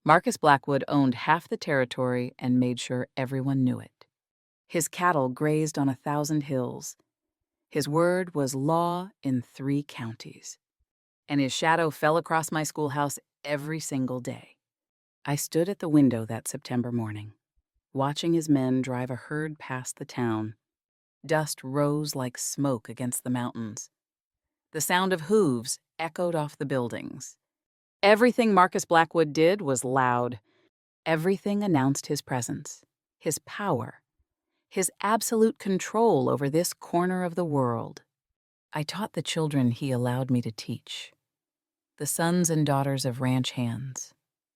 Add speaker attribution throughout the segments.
Speaker 1: Marcus Blackwood owned half the territory and made sure everyone knew it. His cattle grazed on 1,000 hills. His word was law in 3 counties. And his shadow fell across my schoolhouse every single day. I stood at the window that September morning, watching his men drive a herd past the town. Dust rose like smoke against the mountains. The sound of hooves echoed off the buildings. Everything Marcus Blackwood did was loud. Everything announced his presence, his power, his absolute control over this corner of the world. I taught the children he allowed me to teach, the sons and daughters of ranch hands,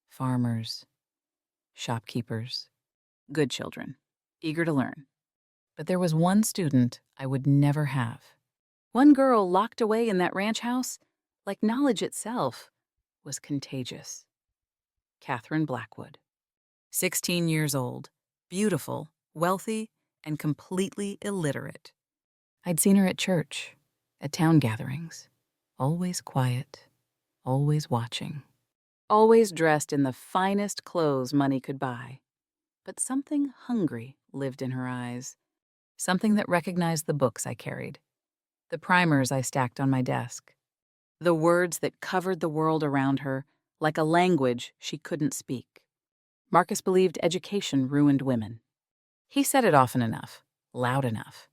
Speaker 1: farmers, shopkeepers, good children, eager to learn. But there was one student I would never have. One girl locked away in that ranch house, like knowledge itself, was contagious. Catherine Blackwood. 16 years old, beautiful, wealthy, and completely illiterate. I'd seen her at church, at town gatherings, always quiet, always watching, always dressed in the finest clothes money could buy. But something hungry lived in her eyes, something that recognized the books I carried, the primers I stacked on my desk, the words that covered the world around her like a language she couldn't speak. Marcus believed education ruined women. He said it often enough, loud enough,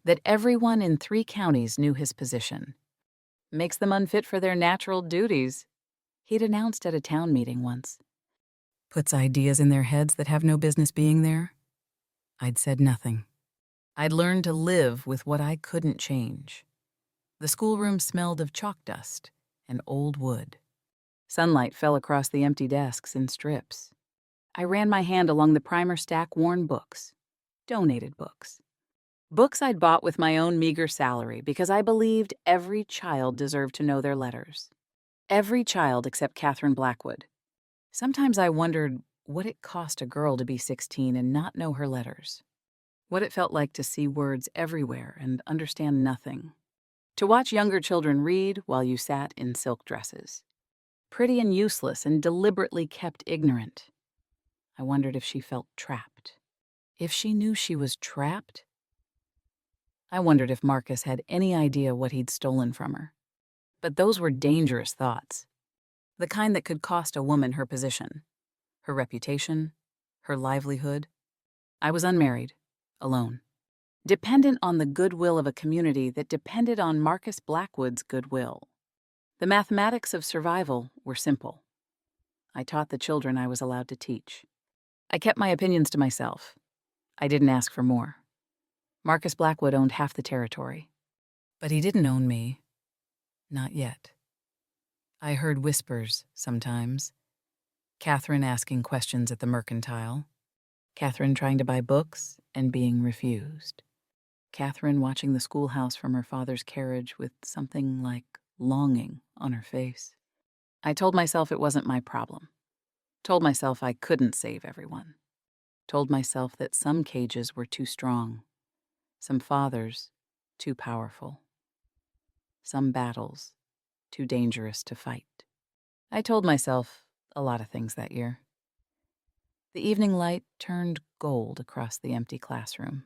Speaker 1: that everyone in 3 counties knew his position. Makes them unfit for their natural duties, he'd announced at a town meeting once. Puts ideas in their heads that have no business being there. I'd said nothing. I'd learned to live with what I couldn't change. The schoolroom smelled of chalk dust and old wood. Sunlight fell across the empty desks in strips. I ran my hand along the primer stack worn books, donated books. Books I'd bought with my own meager salary because I believed every child deserved to know their letters. Every child except Catherine Blackwood. Sometimes I wondered what it cost a girl to be 16 and not know her letters. What it felt like to see words everywhere and understand nothing. To watch younger children read while you sat in silk dresses. Pretty and useless and deliberately kept ignorant. I wondered if she felt trapped. If she knew she was trapped? I wondered if Marcus had any idea what he'd stolen from her. But those were dangerous thoughts. The kind that could cost a woman her position, her reputation, her livelihood. I was unmarried, alone, dependent on the goodwill of a community that depended on Marcus Blackwood's goodwill. The mathematics of survival were simple. I taught the children I was allowed to teach. I kept my opinions to myself. I didn't ask for more. Marcus Blackwood owned half the territory. But he didn't own me. Not yet. I heard whispers sometimes. Catherine asking questions at the mercantile. Catherine trying to buy books and being refused. Catherine watching the schoolhouse from her father's carriage with something like longing on her face. I told myself it wasn't my problem. Told myself I couldn't save everyone. Told myself that some cages were too strong. Some fathers too powerful. Some battles too dangerous to fight. I told myself a lot of things that year. The evening light turned gold across the empty classroom.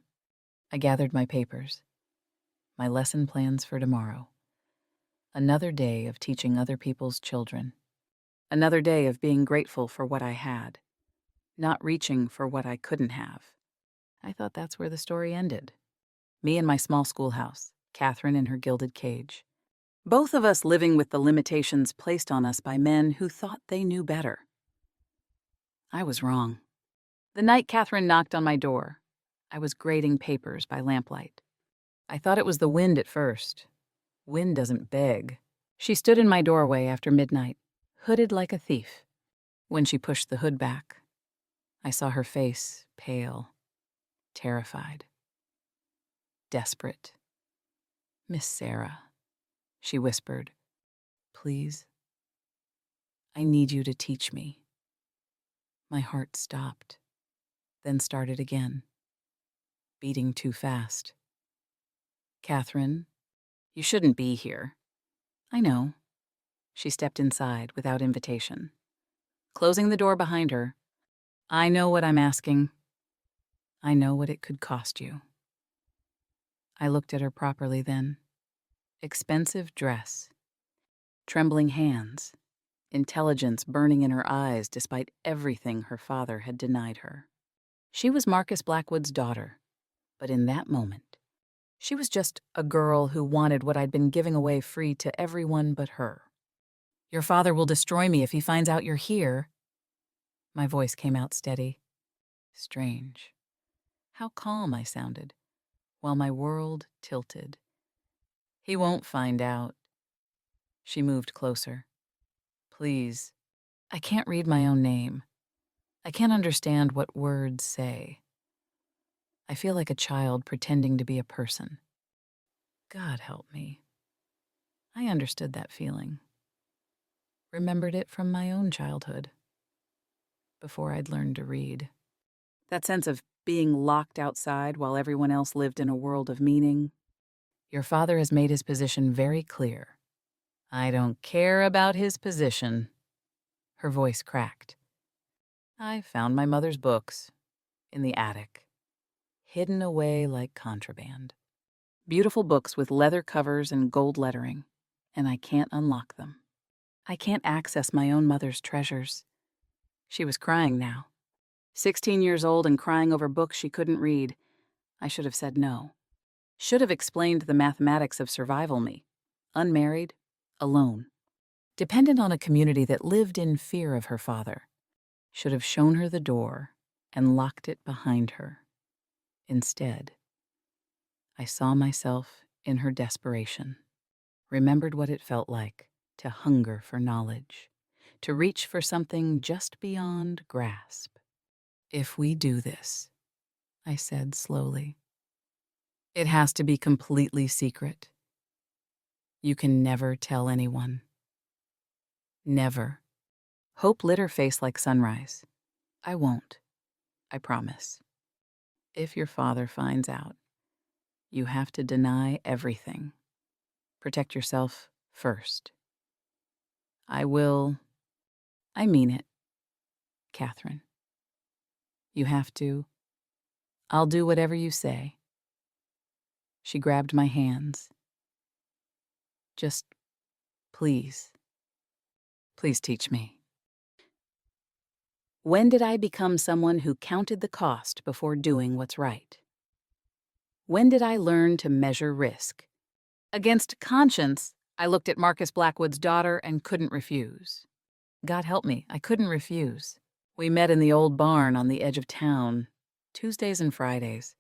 Speaker 1: I gathered my papers, my lesson plans for tomorrow. Another day of teaching other people's children. Another day of being grateful for what I had, not reaching for what I couldn't have. I thought that's where the story ended. Me in my small schoolhouse, Catherine in her gilded cage. Both of us living with the limitations placed on us by men who thought they knew better. I was wrong. The night Catherine knocked on my door, I was grading papers by lamplight. I thought it was the wind at first. Wind doesn't beg. She stood in my doorway after midnight, hooded like a thief. When she pushed the hood back, I saw her face pale, terrified, desperate. "Miss Sarah," she whispered, "please, I need you to teach me." My heart stopped, then started again, beating too fast. "Catherine, you shouldn't be here." "I know." She stepped inside without invitation. closing the door behind her. "I know what I'm asking. I know what it could cost you." I looked at her properly then. Expensive dress, trembling hands, intelligence burning in her eyes despite everything her father had denied her. She was Marcus Blackwood's daughter, but in that moment, she was just a girl who wanted what I'd been giving away free to everyone but her. "Your father will destroy me if he finds out you're here." My voice came out steady. Strange. How calm I sounded, while my world tilted. "He won't find out." She moved closer. "Please. I can't read my own name. I can't understand what words say. I feel like a child pretending to be a person." God help me. I understood that feeling. Remembered it from my own childhood, before I'd learned to read. That sense of being locked outside while everyone else lived in a world of meaning. "Your father has made his position very clear." "I don't care about his position." Her voice cracked. "I found my mother's books in the attic, hidden away like contraband. Beautiful books with leather covers and gold lettering, and I can't unlock them. I can't access my own mother's treasures." She was crying now. 16 years old and crying over books she couldn't read. I should have said no. Should have explained the mathematics of survival me. Unmarried, alone, dependent on a community that lived in fear of her father. Should have shown her the door and locked it behind her. Instead, I saw myself in her desperation, remembered what it felt like to hunger for knowledge, to reach for something just beyond grasp. "If we do this," I said slowly, "it has to be completely secret. You can never tell anyone. Never." Hope lit her face like sunrise. "I won't. I promise. If your father finds out, you have to deny everything. Protect yourself first." "I will. I mean it, Catherine. You have to. I'll do whatever you say." She grabbed my hands. "Just, please, please teach me." When did I become someone who counted the cost before doing what's right? When did I learn to measure risk? Against conscience, I looked at Marcus Blackwood's daughter and couldn't refuse. God help me, I couldn't refuse. We met in the old barn on the edge of town, Tuesdays and Fridays,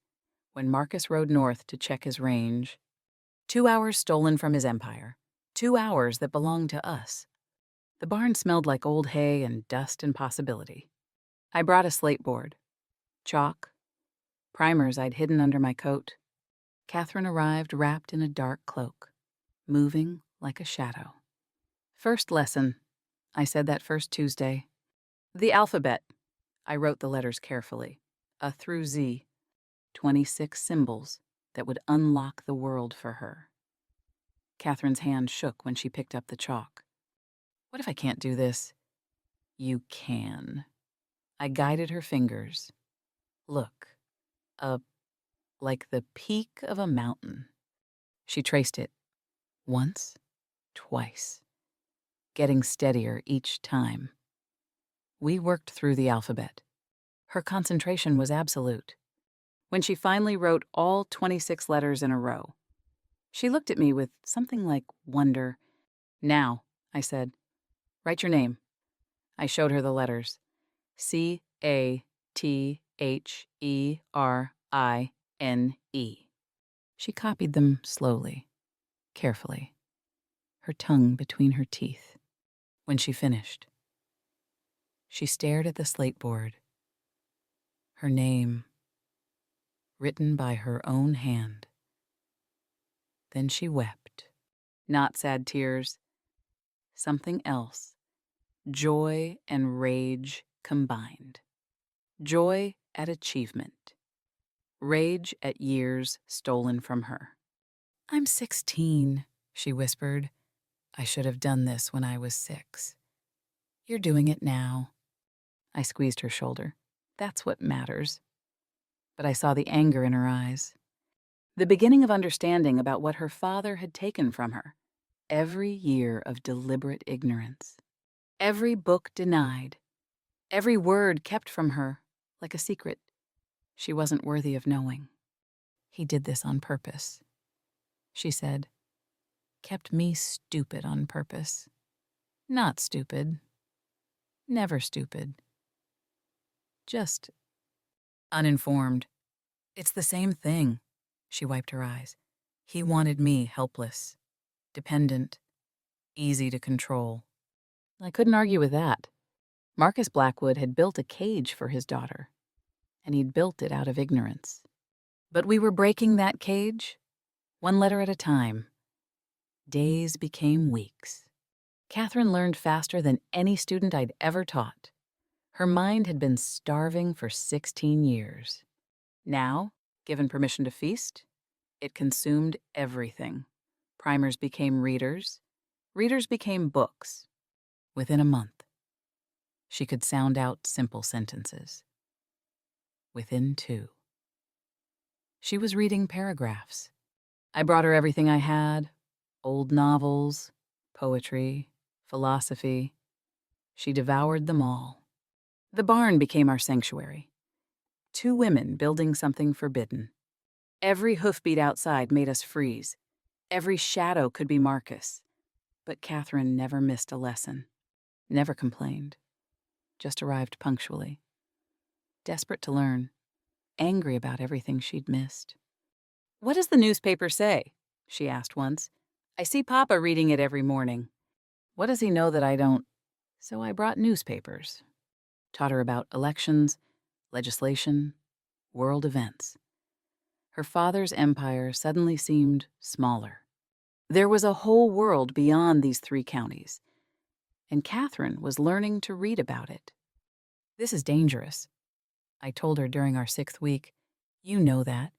Speaker 1: when Marcus rode north to check his range. 2 hours stolen from his empire. 2 hours that belonged to us. The barn smelled like old hay and dust and possibility. I brought a slate board, chalk, primers I'd hidden under my coat. Catherine arrived wrapped in a dark cloak, moving like a shadow. "First lesson," I said that first Tuesday. "The alphabet." I wrote the letters carefully. A through Z. 26 symbols that would unlock the world for her. Catherine's hand shook when she picked up the chalk. "What if I can't do this?" "You can." I guided her fingers. "Look, like the peak of a mountain." She traced it. Once, twice, getting steadier each time. We worked through the alphabet. Her concentration was absolute. When she finally wrote all 26 letters in a row, she looked at me with something like wonder. "Now," I said, "write your name." I showed her the letters. Catherine. She copied them slowly, carefully, her tongue between her teeth. When she finished, she stared at the slate board. Her name, written by her own hand. Then she wept. Not sad tears. Something else. Joy and rage combined. Joy at achievement. Rage at years stolen from her. "I'm 16, she whispered. "I should have done this when I was 6. You're doing it now. I squeezed her shoulder. That's what matters. But I saw the anger in her eyes. The beginning of understanding about what her father had taken from her. Every year of deliberate ignorance. Every book denied. Every word kept from her, like a secret she wasn't worthy of knowing. He did this on purpose, she said. Kept me stupid on purpose. Not stupid. Never stupid. Just uninformed. It's the same thing, she wiped her eyes. He wanted me helpless, dependent, easy to control. I couldn't argue with that. Marcus Blackwood had built a cage for his daughter, and he'd built it out of ignorance. But we were breaking that cage, one letter at a time. Days became weeks. Catherine learned faster than any student I'd ever taught. Her mind had been starving for 16 years. Now, given permission to feast, it consumed everything. Primers became readers. Readers became books. Within a month, she could sound out simple sentences. Within 2. She was reading paragraphs. I brought her everything I had, old novels, poetry, philosophy. She devoured them all. The barn became our sanctuary. 2 women building something forbidden. Every hoofbeat outside made us freeze. Every shadow could be Marcus. But Catherine never missed a lesson. Never complained. Just arrived punctually. Desperate to learn. Angry about everything she'd missed. "What does the newspaper say?" she asked once. "I see Papa reading it every morning. What does he know that I don't?" So I brought newspapers. Taught her about elections, legislation, world events. Her father's empire suddenly seemed smaller. There was a whole world beyond these 3 counties, and Catherine was learning to read about it. "This is dangerous," I told her during our 6th week. "You know that.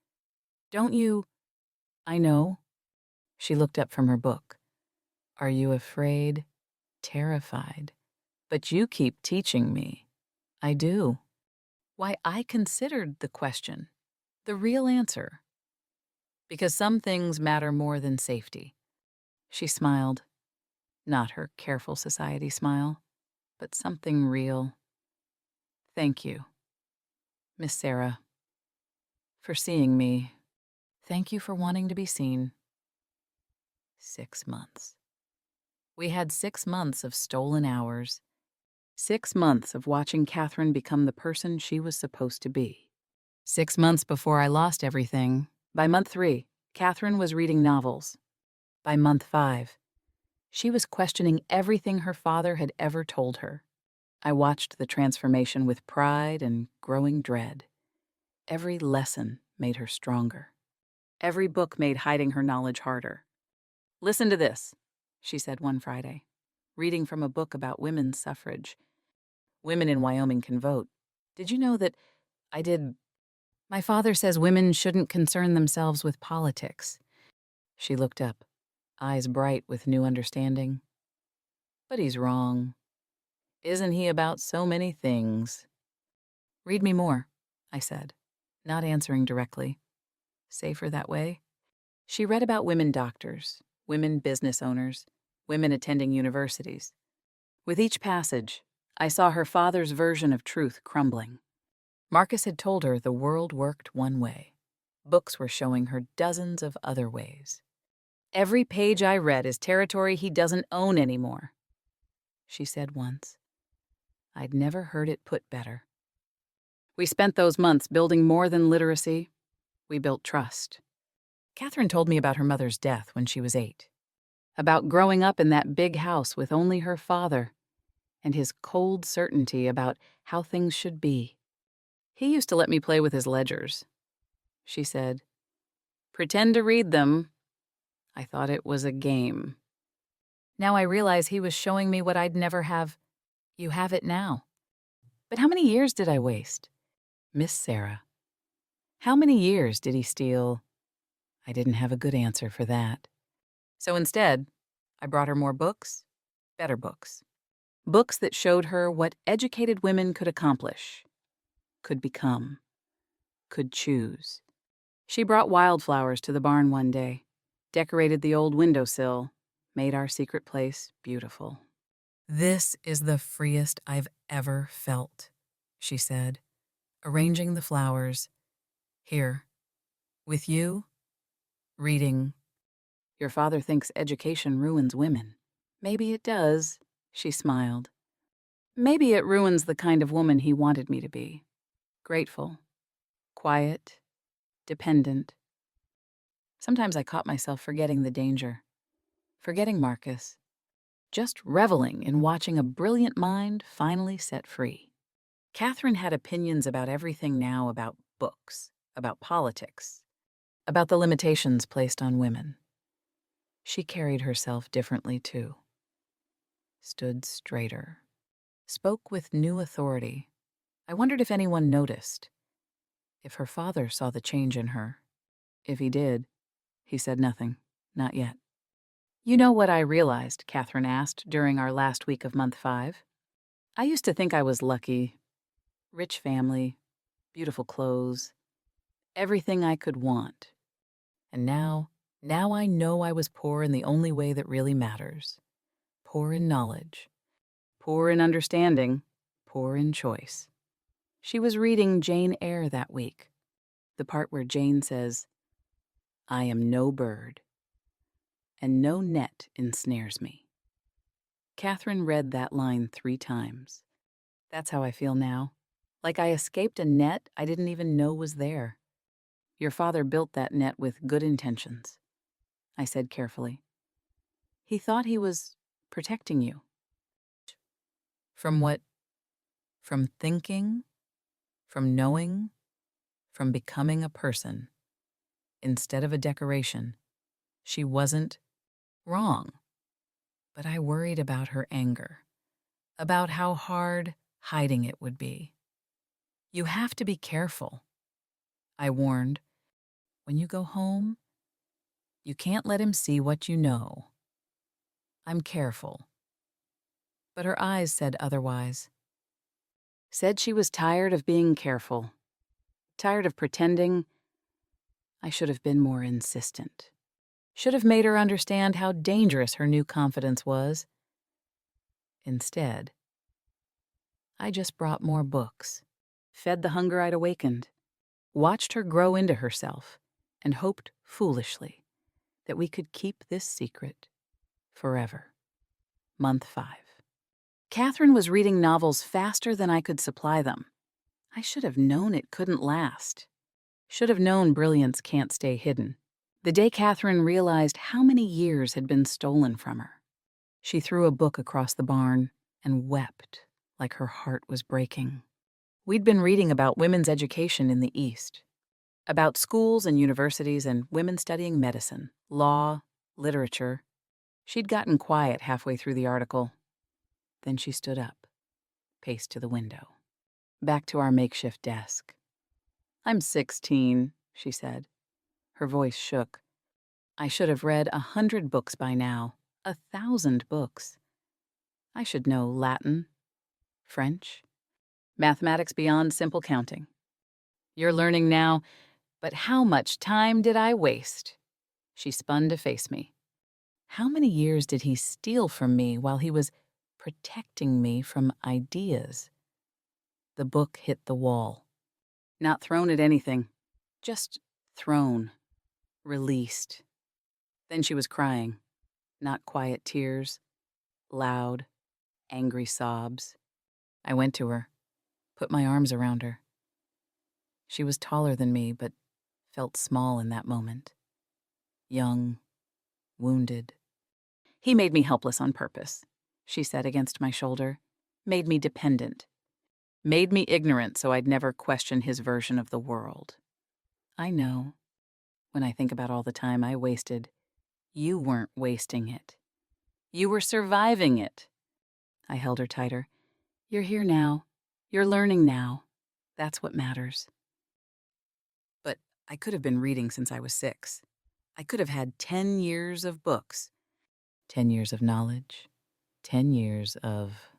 Speaker 1: Don't you?" "I know." She looked up from her book. "Are you afraid?" "Terrified. But you keep teaching me." "I do." Why, I considered the question, the real answer. Because some things matter more than safety. She smiled. Not her careful society smile, but something real. "Thank you, Miss Sarah, for seeing me. Thank you for wanting to be seen." 6 months. We had 6 months of stolen hours. 6 months of watching Catherine become the person she was supposed to be. 6 months before I lost everything. By month 3, Catherine was reading novels. By month 5, she was questioning everything her father had ever told her. I watched the transformation with pride and growing dread. Every lesson made her stronger. Every book made hiding her knowledge harder. "Listen to this," she said one Friday, reading from a book about women's suffrage. "Women in Wyoming can vote. Did you know that I did? My father says women shouldn't concern themselves with politics." She looked up, eyes bright with new understanding. "But he's wrong. Isn't he about so many things?" "Read me more," I said, not answering directly. Safer that way. She read about women doctors, women business owners, women attending universities. With each passage, I saw her father's version of truth crumbling. Marcus had told her the world worked one way. Books were showing her dozens of other ways. "Every page I read is territory he doesn't own anymore," she said once. I'd never heard it put better. We spent those months building more than literacy. We built trust. Catherine told me about her mother's death when she was 8. About growing up in that big house with only her father and his cold certainty about how things should be. He used to let me play with his ledgers. She said, "Pretend to read them." I thought it was a game. Now I realize he was showing me what I'd never have. You have it now. But how many years did I waste? Miss Sarah. How many years did he steal? I didn't have a good answer for that. So instead, I brought her more books, better books. Books that showed her what educated women could accomplish, could become, could choose. She brought wildflowers to the barn one day, decorated the old windowsill, made our secret place beautiful. "This is the freest I've ever felt," she said, arranging the flowers. "Here, with you, reading." "Your father thinks education ruins women." "Maybe it does," she smiled. "Maybe it ruins the kind of woman he wanted me to be. Grateful, quiet, dependent." Sometimes I caught myself forgetting the danger, forgetting Marcus, just reveling in watching a brilliant mind finally set free. Catherine had opinions about everything now, about books, about politics, about the limitations placed on women. She carried herself differently, too. Stood straighter. Spoke with new authority. I wondered if anyone noticed. If her father saw the change in her. If he did, he said nothing. Not yet. "You know what I realized?" Catherine asked during our last week of month 5. "I used to think I was lucky. Rich family, beautiful clothes, everything I could want. And now I know I was poor in the only way that really matters. Poor in knowledge. Poor in understanding. Poor in choice." She was reading Jane Eyre that week. The part where Jane says, "I am no bird, and no net ensnares me." Catherine read that line 3 times. That's how I feel now. Like I escaped a net I didn't even know was there. "Your father built that net with good intentions," I said carefully. "He thought he was protecting you." From what? From thinking, from knowing, from becoming a person. Instead of a decoration. She wasn't wrong. But I worried about her anger, about how hard hiding it would be. "You have to be careful," I warned. "When you go home, you can't let him see what you know." "I'm careful." But her eyes said otherwise. Said she was tired of being careful, tired of pretending. I should have been more insistent. Should have made her understand how dangerous her new confidence was. Instead, I just brought more books, fed the hunger I'd awakened, watched her grow into herself, and hoped foolishly that we could keep this secret forever. Month 5. Catherine was reading novels faster than I could supply them. I should have known it couldn't last. Should have known brilliance can't stay hidden. The day Catherine realized how many years had been stolen from her. She threw a book across the barn and wept like her heart was breaking. We'd been reading about women's education in the East, about schools and universities and women studying medicine, law, literature. She'd gotten quiet halfway through the article. Then she stood up, paced to the window, back to our makeshift desk. "I'm 16, she said. Her voice shook. "I should have read 100 books by now, 1,000 books. I should know Latin, French, mathematics beyond simple counting. You're learning now, but how much time did I waste?" She spun to face me. How many years did he steal from me while he was protecting me from ideas? The book hit the wall. Not thrown at anything, just thrown, released. Then she was crying, not quiet tears, loud, angry sobs. I went to her, put my arms around her. She was taller than me, but felt small in that moment. Young, wounded. "He made me helpless on purpose," she said against my shoulder. "Made me dependent. Made me ignorant so I'd never question his version of the world. I know. When I think about all the time I wasted, you weren't wasting it. You were surviving it." I held her tighter. "You're here now. You're learning now. That's what matters." But I could have been reading since I was 6. I could have had 10 years of books. 10 years of knowledge. 10 years of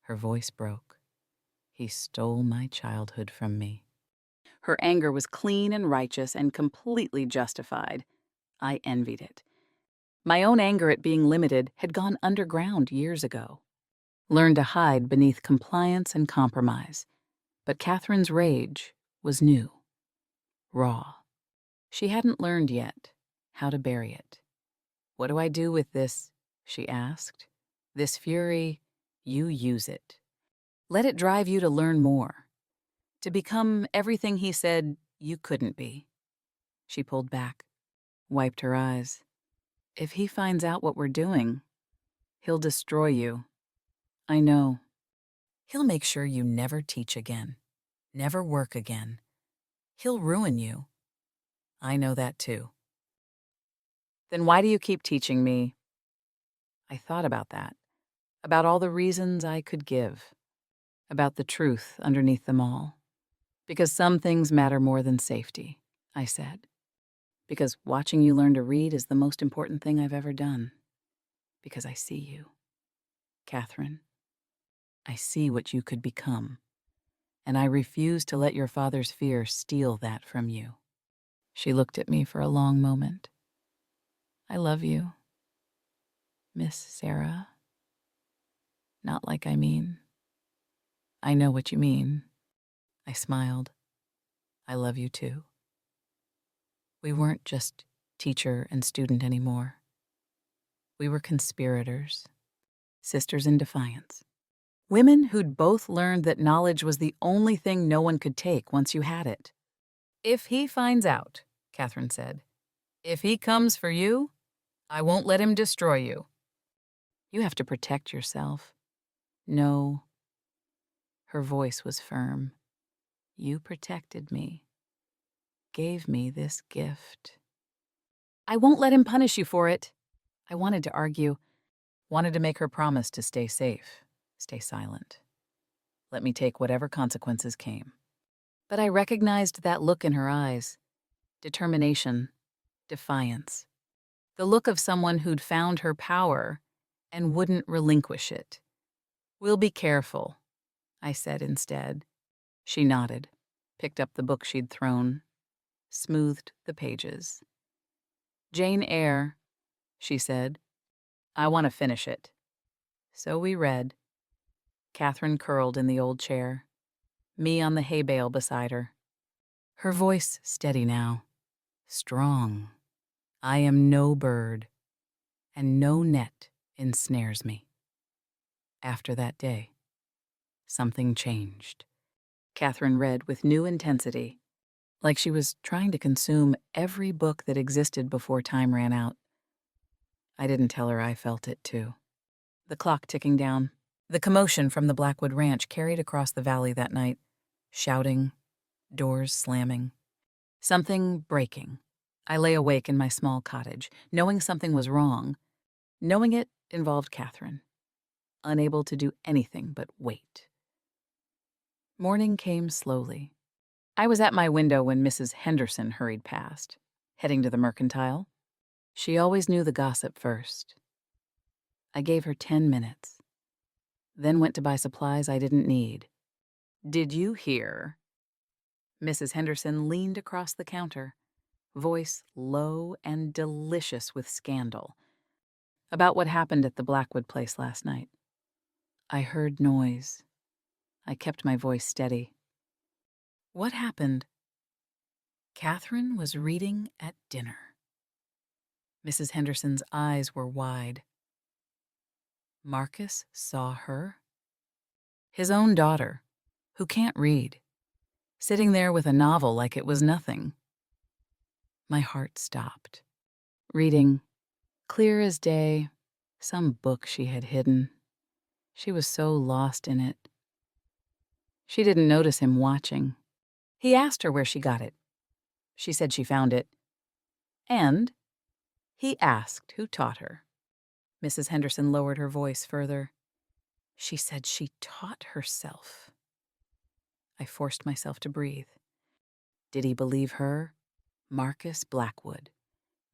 Speaker 1: Her voice broke. He stole my childhood from me. Her anger was clean and righteous and completely justified. I envied it. My own anger at being limited had gone underground years ago. Learned to hide beneath compliance and compromise. But Catherine's rage was new. Raw. She hadn't learned yet how to bury it. "What do I do with this?" she asked. "This fury, you use it. Let it drive you to learn more. To become everything he said you couldn't be." She pulled back, wiped her eyes. "If he finds out what we're doing, he'll destroy you. I know. He'll make sure you never teach again, never work again. He'll ruin you. I know that too." "Then why do you keep teaching me?" I thought about that, about all the reasons I could give, about the truth underneath them all. "Because some things matter more than safety," I said. "Because watching you learn to read is the most important thing I've ever done. Because I see you, Catherine. I see what you could become, and I refuse to let your father's fear steal that from you." She looked at me for a long moment. "I love you, Miss Sarah. Not like I mean. I know what you mean." I smiled. "I love you too." We weren't just teacher and student anymore. We were conspirators, sisters in defiance. Women who'd both learned that knowledge was the only thing no one could take once you had it. "If he finds out," Catherine said, "if he comes for you, I won't let him destroy you. You have to protect yourself." "No." Her voice was firm. "You protected me, gave me this gift. I won't let him punish you for it." I wanted to argue, wanted to make her promise to stay safe, stay silent. Let me take whatever consequences came. But I recognized that look in her eyes. Determination, defiance. The look of someone who'd found her power and wouldn't relinquish it. "We'll be careful," I said instead. She nodded, picked up the book she'd thrown, smoothed the pages. "Jane Eyre," she said. "I want to finish it." So we read. Catherine curled in the old chair, me on the hay bale beside her. Her voice steady now, strong. "I am no bird, and no net ensnares me." After that day, something changed. Catherine read with new intensity, like she was trying to consume every book that existed before time ran out. I didn't tell her I felt it too. The clock ticking down, the commotion from the Blackwood ranch carried across the valley that night, shouting, doors slamming, something breaking. I lay awake in my small cottage, knowing something was wrong. Knowing it involved Catherine, unable to do anything but wait. Morning came slowly. I was at my window when Mrs. Henderson hurried past, heading to the mercantile. She always knew the gossip first. I gave her 10 minutes, then went to buy supplies I didn't need. "Did you hear?" Mrs. Henderson leaned across the counter, voice low and delicious with scandal, about what happened at the Blackwood place last night. I heard noise. I kept my voice steady. "What happened?" Catherine was reading at dinner. Mrs. Henderson's eyes were wide. Marcus saw her? His own daughter, who can't read, sitting there with a novel like it was nothing. My heart stopped. Reading, clear as day, some book she had hidden. She was so lost in it. She didn't notice him watching. He asked her where she got it. She said she found it. And he asked who taught her. Mrs. Henderson lowered her voice further. She said she taught herself. I forced myself to breathe. Did he believe her? Marcus Blackwood.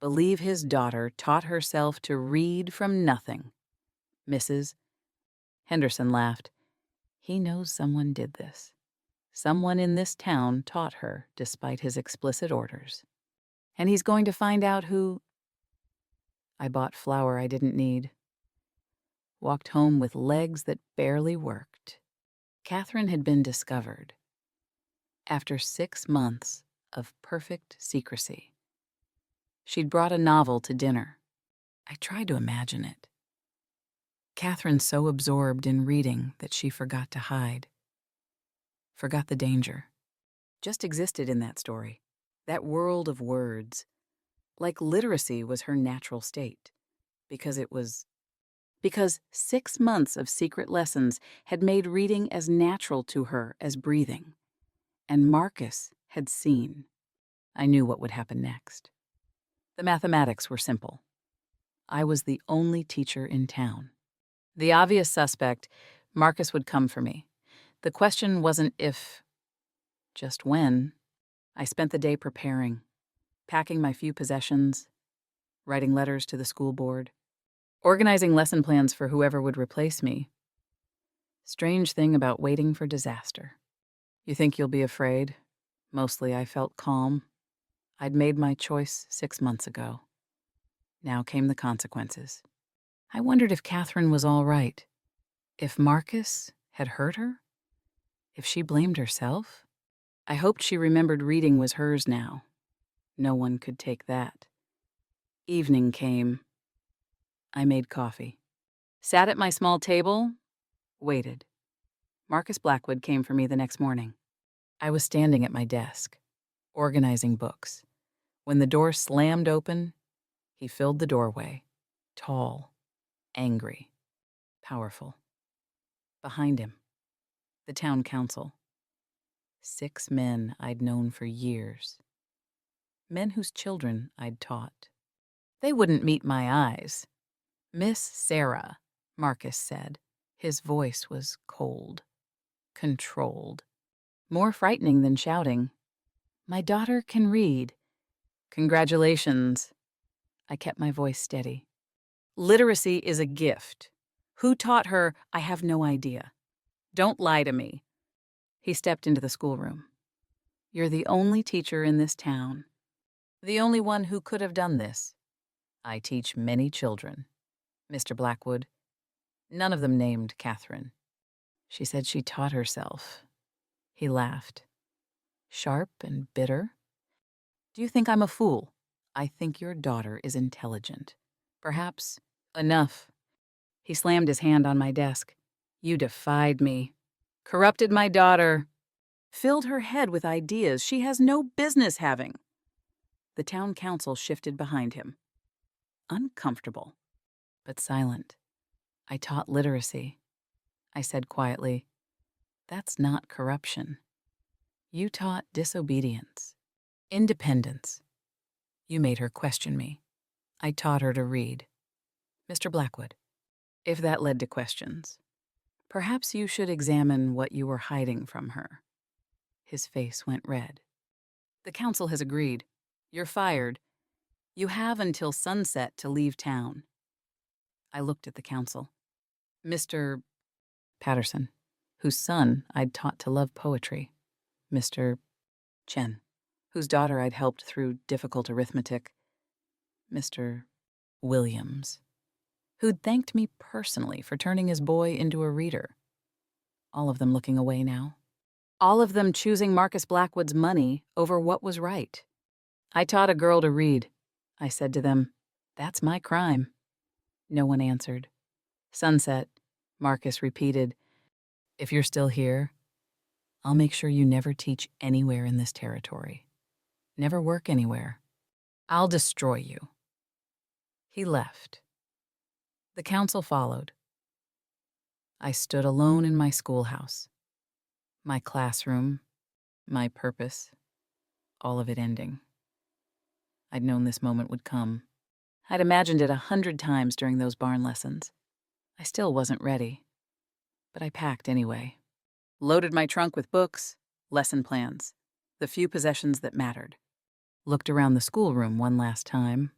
Speaker 1: Believe his daughter taught herself to read from nothing. Mrs. Henderson laughed. He knows someone did this. Someone in this town taught her despite his explicit orders. And he's going to find out who. I bought flour I didn't need. Walked home with legs that barely worked. Catherine had been discovered. After 6 months of perfect secrecy. She'd brought a novel to dinner. I tried to imagine it. Catherine so absorbed in reading that she forgot to hide. Forgot the danger. Just existed in that story. That world of words. Like literacy was her natural state. Because 6 months of secret lessons had made reading as natural to her as breathing. And Marcus had seen. I knew what would happen next. The mathematics were simple. I was the only teacher in town. The obvious suspect, Marcus, would come for me. The question wasn't if, just when. I spent the day preparing, packing my few possessions, writing letters to the school board, organizing lesson plans for whoever would replace me. Strange thing about waiting for disaster. You think you'll be afraid? Mostly I felt calm. I'd made my choice 6 months ago. Now came the consequences. I wondered if Catherine was all right. If Marcus had hurt her? If she blamed herself? I hoped she remembered reading was hers now. No one could take that. Evening came. I made coffee. Sat at my small table, waited. Marcus Blackwood came for me the next morning. I was standing at my desk, organizing books. When the door slammed open, he filled the doorway, tall, angry, powerful. Behind him, the town council. 6 men I'd known for years. Men whose children I'd taught. They wouldn't meet my eyes. Miss Sarah, Marcus said. His voice was cold, controlled, more frightening than shouting. My daughter can read. Congratulations. I kept my voice steady. Literacy is a gift. Who taught her, I have no idea. Don't lie to me. He stepped into the schoolroom. You're the only teacher in this town. The only one who could have done this. I teach many children. Mr. Blackwood. None of them named Catherine. She said she taught herself. He laughed. Sharp and bitter. Do you think I'm a fool? I think your daughter is intelligent. Perhaps enough. He slammed his hand on my desk. You defied me. Corrupted my daughter. Filled her head with ideas she has no business having. The town council shifted behind him. Uncomfortable, but silent. I taught literacy. I said quietly, that's not corruption. You taught disobedience, independence. You made her question me. I taught her to read. Mr. Blackwood, if that led to questions, perhaps you should examine what you were hiding from her. His face went red. The council has agreed. You're fired. You have until sunset to leave town. I looked at the council. Mr. Patterson, whose son I'd taught to love poetry. Mr. Chen, whose daughter I'd helped through difficult arithmetic. Mr. Williams, who'd thanked me personally for turning his boy into a reader. All of them looking away now. All of them choosing Marcus Blackwood's money over what was right. I taught a girl to read. I said to them, that's my crime. No one answered. Sunset, Marcus repeated, if you're still here, I'll make sure you never teach anywhere in this territory. Never work anywhere. I'll destroy you. He left. The council followed. I stood alone in my schoolhouse. My classroom, my purpose, all of it ending. I'd known this moment would come. I'd imagined it 100 times during those barn lessons. I still wasn't ready, but I packed anyway. Loaded my trunk with books, lesson plans, the few possessions that mattered. Looked around the schoolroom one last time.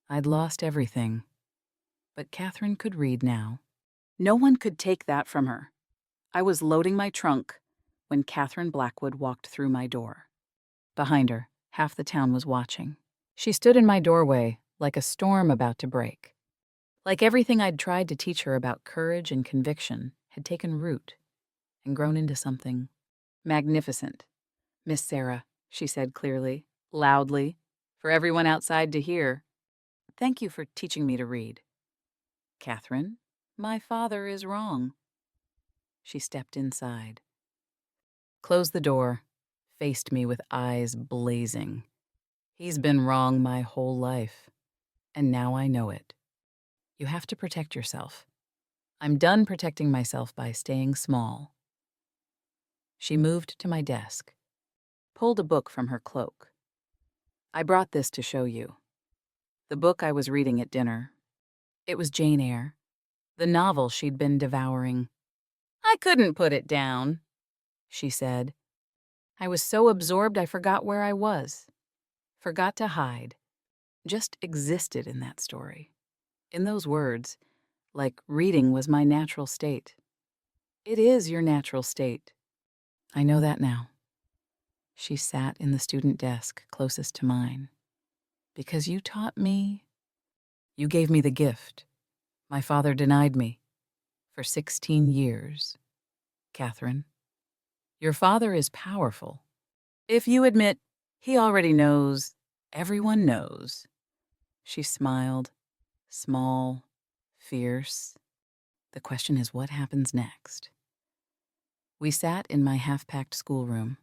Speaker 1: I'd lost everything, but Catherine could read now. No one could take that from her. I was loading my trunk when Catherine Blackwood walked through my door. Behind her, half the town was watching. She stood in my doorway like a storm about to break. Like everything I'd tried to teach her about courage and conviction had taken root and grown into something magnificent. "Miss Sarah," she said clearly, loudly, for everyone outside to hear, "thank you for teaching me to read." "Catherine, my father is wrong." She stepped inside, closed the door, faced me with eyes blazing. "He's been wrong my whole life, and now I know it. You have to protect yourself. I'm done protecting myself by staying small." She moved to my desk, pulled a book from her cloak. "I brought this to show you. The book I was reading at dinner. It was Jane Eyre, the novel she'd been devouring." "I couldn't put it down," she said. "I was so absorbed I forgot where I was. Forgot to hide. Just existed in that story. In those words, like reading was my natural state. It is your natural state. I know that now." She sat in the student desk closest to mine. "Because you taught me, you gave me the gift. My father denied me for 16 years. Catherine, your father is powerful. If you admit he already knows, everyone knows." She smiled, small, fierce. "The question is what happens next." We sat in my half-packed schoolroom,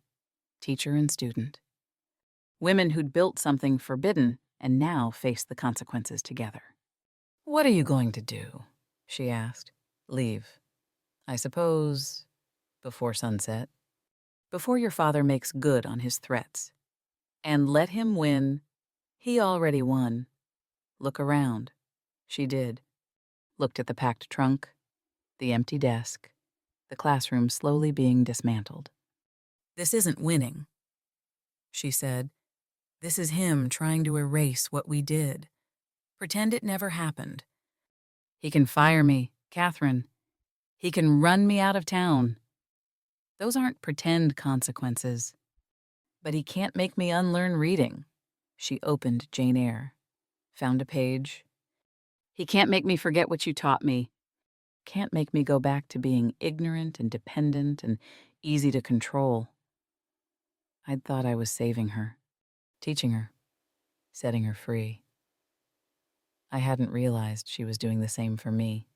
Speaker 1: teacher and student. Women who'd built something forbidden and now faced the consequences together. "What are you going to do?" she asked. "Leave. I suppose before sunset. Before your father makes good on his threats. And let him win. He already won. Look around." She did. Looked at the packed trunk, the empty desk, the classroom slowly being dismantled. "This isn't winning," she said. "This is him trying to erase what we did. Pretend it never happened. He can fire me, Catherine. He can run me out of town. Those aren't pretend consequences. But he can't make me unlearn reading." She opened Jane Eyre, found a page. "He can't make me forget what you taught me. Can't make me go back to being ignorant and dependent and easy to control." I'd thought I was saving her, teaching her, setting her free. I hadn't realized she was doing the same for me.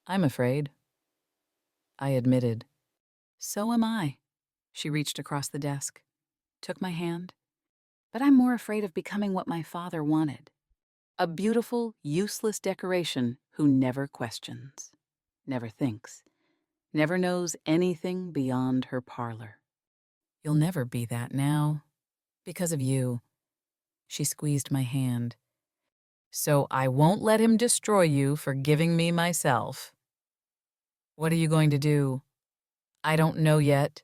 Speaker 1: "I'm afraid." I admitted. "So am I." She reached across the desk, took my hand. "But I'm more afraid of becoming what my father wanted. A beautiful, useless decoration who never questions, never thinks, never knows anything beyond her parlor. You'll never be that now, because of you." She squeezed my hand. "So I won't let him destroy you for giving me myself." "What are you going to do?" "I don't know yet."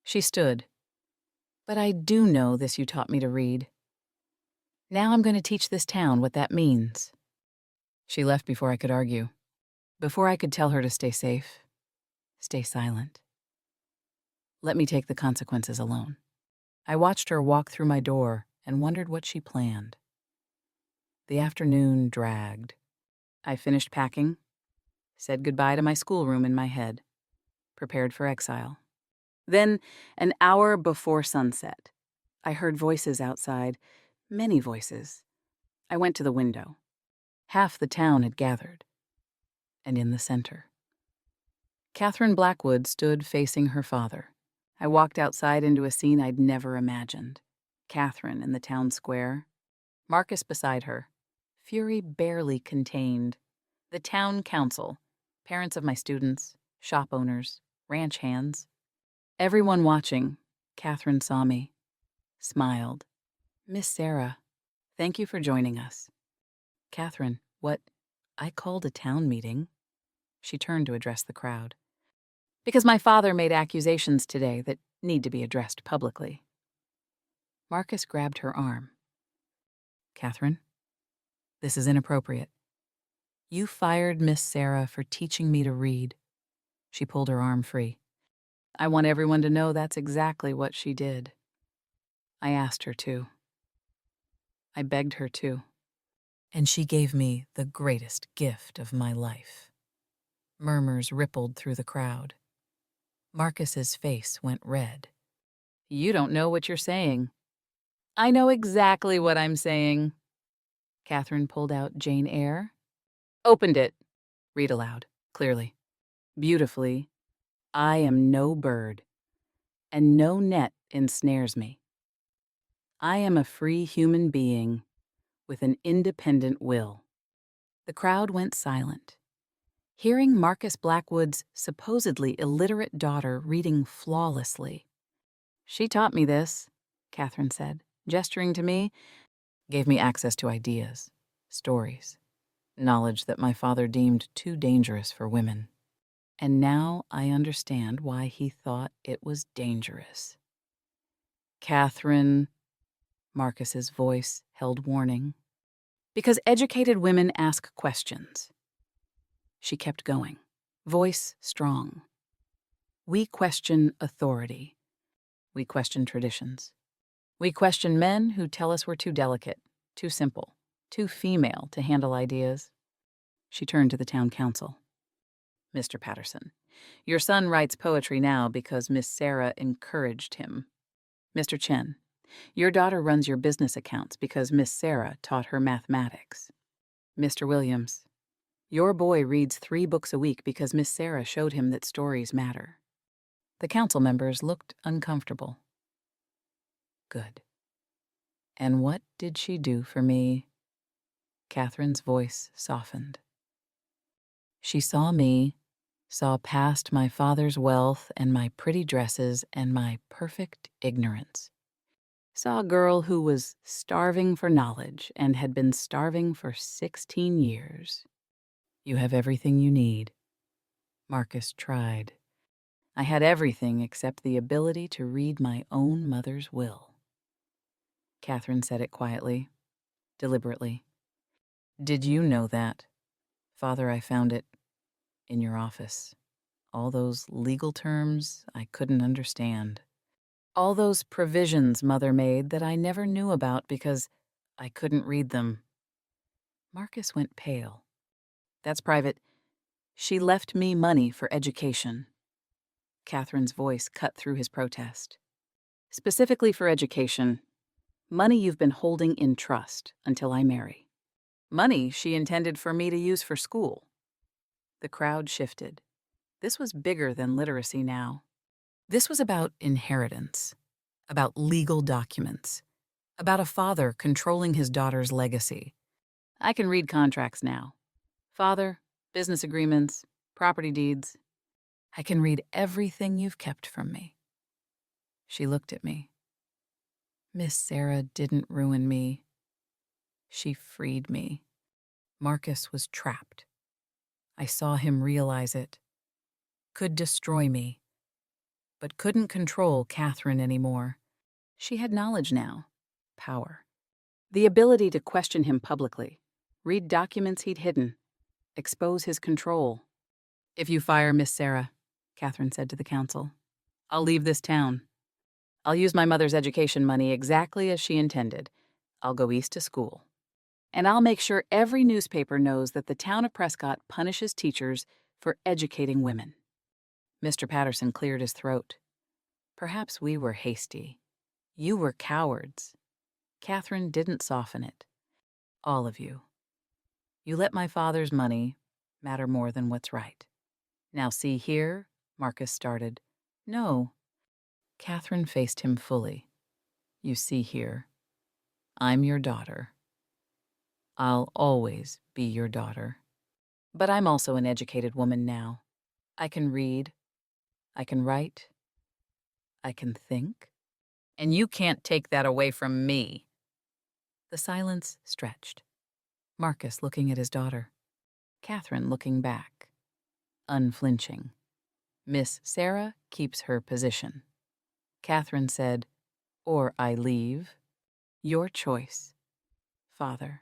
Speaker 1: She stood. "But I do know this you taught me to read. Now I'm going to teach this town what that means." She left before I could argue, before I could tell her to stay safe, stay silent. Let me take the consequences alone. I watched her walk through my door and wondered what she planned. The afternoon dragged. I finished packing, said goodbye to my schoolroom in my head, prepared for exile. Then, an hour before sunset, I heard voices outside, many voices. I went to the window. Half the town had gathered. And in the center, Catherine Blackwood stood facing her father. I walked outside into a scene I'd never imagined. Catherine in the town square, Marcus beside her, fury barely contained. The town council, parents of my students, shop owners, ranch hands. Everyone watching. Catherine saw me, smiled. "Miss Sarah, thank you for joining us." "Catherine, what? I called a town meeting." She turned to address the crowd. "Because my father made accusations today that need to be addressed publicly." Marcus grabbed her arm. "Catherine, this is inappropriate. You fired Miss Sarah for teaching me to read. She pulled her arm free. I want everyone to know that's exactly what she did. I asked her to. I begged her to. And she gave me the greatest gift of my life. Murmurs rippled through the crowd. Marcus's face went red. You don't know what you're saying. I know exactly what I'm saying. Catherine pulled out Jane Eyre. Opened it. Read aloud, clearly. Beautifully. I am no bird, and no net ensnares me. I am a free human being with an independent will. The crowd went silent. Hearing Marcus Blackwood's supposedly illiterate daughter reading flawlessly. She taught me this, Catherine said, gesturing to me, gave me access to ideas, stories, knowledge that my father deemed too dangerous for women. And now I understand why he thought it was dangerous. Catherine, Marcus's voice held warning. Because educated women ask questions. She kept going, voice strong. We question authority. We question traditions. We question men who tell us we're too delicate, too simple, too female to handle ideas. She turned to the town council. Mr. Patterson, your son writes poetry now because Miss Sarah encouraged him. Mr. Chen, your daughter runs your business accounts because Miss Sarah taught her mathematics. Mr. Williams, your boy reads 3 books a week because Miss Sarah showed him that stories matter. The council members looked uncomfortable. Good. And what did she do for me? Catherine's voice softened. She saw me, saw past my father's wealth and my pretty dresses and my perfect ignorance. Saw a girl who was starving for knowledge and had been starving for 16 years. You have everything you need. Marcus tried. I had everything except the ability to read my own mother's will. Catherine said it quietly, deliberately. Did you know that? Father, I found it in your office. All those legal terms I couldn't understand. All those provisions Mother made that I never knew about because I couldn't read them. Marcus went pale. That's private. She left me money for education. Catherine's voice cut through his protest. Specifically for education. Money you've been holding in trust until I marry. Money she intended for me to use for school. The crowd shifted. This was bigger than literacy now. This was about inheritance, about legal documents, about a father controlling his daughter's legacy. I can read contracts now. Father, business agreements, property deeds. I can read everything you've kept from me. She looked at me. Miss Sarah didn't ruin me. She freed me. Marcus was trapped. I saw him realize it. Could destroy me, but couldn't control Catherine anymore. She had knowledge now, power. The ability to question him publicly, read documents he'd hidden, expose his control. If you fire Miss Sarah, Catherine said to the council, I'll leave this town. I'll use my mother's education money exactly as she intended. I'll go east to school. And I'll make sure every newspaper knows that the town of Prescott punishes teachers for educating women. Mr. Patterson cleared his throat. Perhaps we were hasty. You were cowards. Catherine didn't soften it. All of you. You let my father's money matter more than what's right. Now see here, Marcus started. No. Catherine faced him fully. You see here. I'm your daughter. I'll always be your daughter. But I'm also an educated woman now. I can read. I can write. I can think. And you can't take that away from me. The silence stretched. Marcus looking at his daughter. Catherine looking back. Unflinching. Miss Sarah keeps her position. Catherine said, or I leave. Your choice. Father.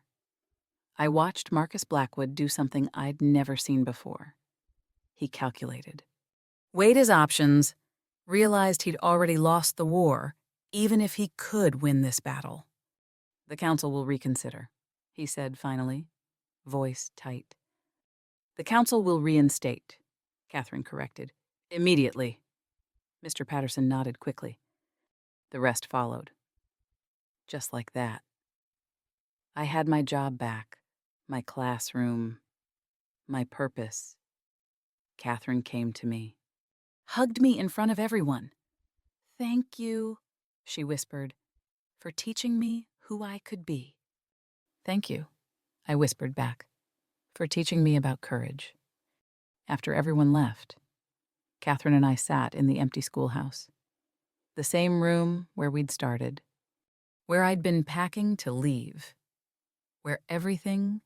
Speaker 1: I watched Marcus Blackwood do something I'd never seen before. He calculated. weighed his options, realized he'd already lost the war, even if he could win this battle. "The council will reconsider," he said finally, voice tight. "The council will reinstate," Catherine corrected. "Immediately." Mr. Patterson nodded quickly. The rest followed. Just like that. I had my job back, my classroom, my purpose. Catherine came to me, hugged me in front of everyone. "Thank you," she whispered, "for teaching me who I could be." "Thank you," I whispered back, "for teaching me about courage." After everyone left, Catherine and I sat in the empty schoolhouse. The same room where we'd started, where I'd been packing to leave, where everything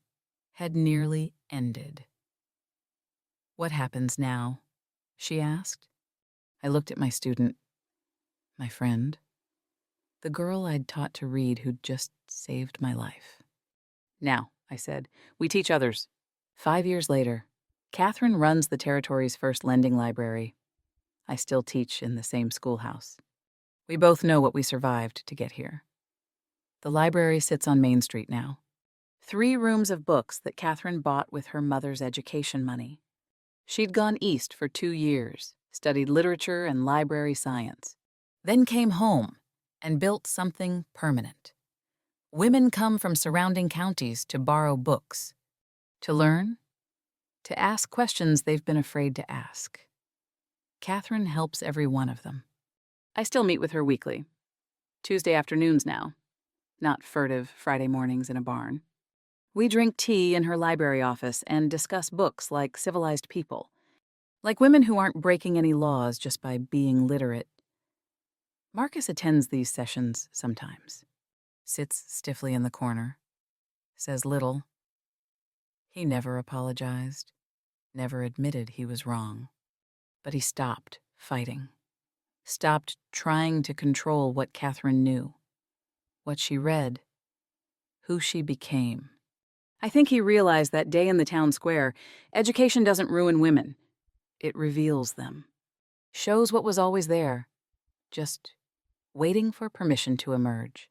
Speaker 1: had nearly ended. "What happens now?" she asked. I looked at my student, my friend, the girl I'd taught to read who'd just saved my life. "Now," I said, "we teach others." 5 years later, Catherine runs the territory's first lending library. I still teach in the same schoolhouse. We both know what we survived to get here. The library sits on Main Street now. 3 rooms of books that Catherine bought with her mother's education money. She'd gone east for 2 years, studied literature and library science, then came home and built something permanent. Women come from surrounding counties to borrow books, to learn, to ask questions they've been afraid to ask. Catherine helps every one of them. I still meet with her weekly. Tuesday afternoons now, not furtive Friday mornings in a barn. We drink tea in her library office and discuss books like Civilized People, like women who aren't breaking any laws just by being literate. Marcus attends these sessions sometimes, sits stiffly in the corner, says little. He never apologized, never admitted he was wrong, but he stopped fighting, stopped trying to control what Catherine knew, what she read, who she became. I think he realized that day in the town square, education doesn't ruin women. It reveals them, shows what was always there, just waiting for permission to emerge.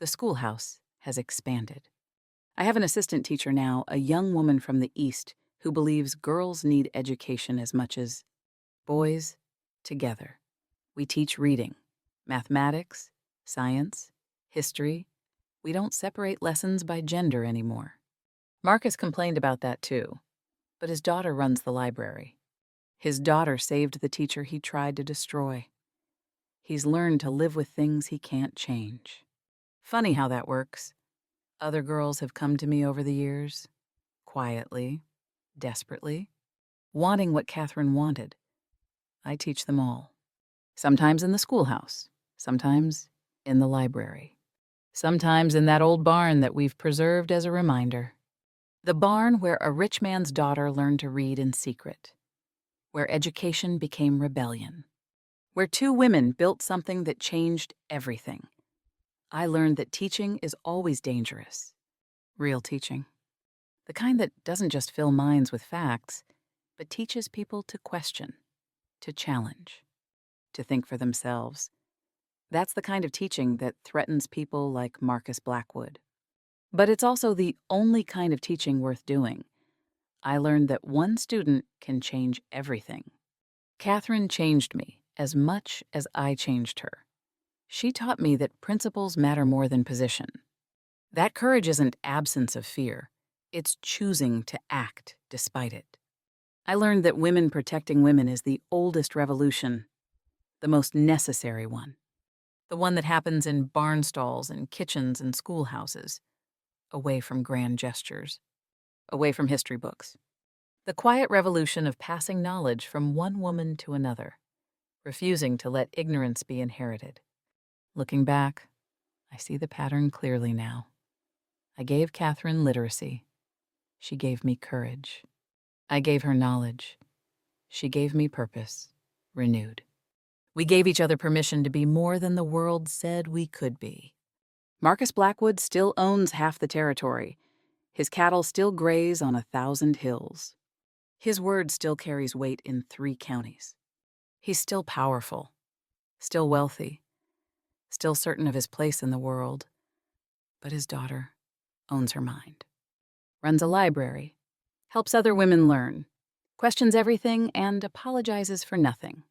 Speaker 1: The schoolhouse has expanded. I have an assistant teacher now, a young woman from the East who believes girls need education as much as boys together. We teach reading, mathematics, science, history. We don't separate lessons by gender anymore. Marcus complained about that too, but his daughter runs the library. His daughter saved the teacher he tried to destroy. He's learned to live with things he can't change. Funny how that works. Other girls have come to me over the years, quietly, desperately, wanting what Catherine wanted. I teach them all. Sometimes in the schoolhouse, sometimes in the library, sometimes in that old barn that we've preserved as a reminder. The barn where a rich man's daughter learned to read in secret, where education became rebellion, where 2 women built something that changed everything. I learned that teaching is always dangerous. Real teaching. The kind that doesn't just fill minds with facts, but teaches people to question, to challenge, to think for themselves. That's the kind of teaching that threatens people like Marcus Blackwood. But it's also the only kind of teaching worth doing. I learned that one student can change everything. Catherine changed me as much as I changed her. She taught me that principles matter more than position. That courage isn't absence of fear. It's choosing to act despite it. I learned that women protecting women is the oldest revolution, the most necessary one. The one that happens in barn stalls and kitchens and schoolhouses, away from grand gestures, away from history books. The quiet revolution of passing knowledge from one woman to another, refusing to let ignorance be inherited. Looking back, I see the pattern clearly now. I gave Catherine literacy. She gave me courage. I gave her knowledge. She gave me purpose, renewed. We gave each other permission to be more than the world said we could be. Marcus Blackwood still owns half the territory. His cattle still graze on 1,000 hills. His word still carries weight in 3 counties. He's still powerful, still wealthy, still certain of his place in the world. But his daughter owns her mind, runs a library, helps other women learn, questions everything, and apologizes for nothing.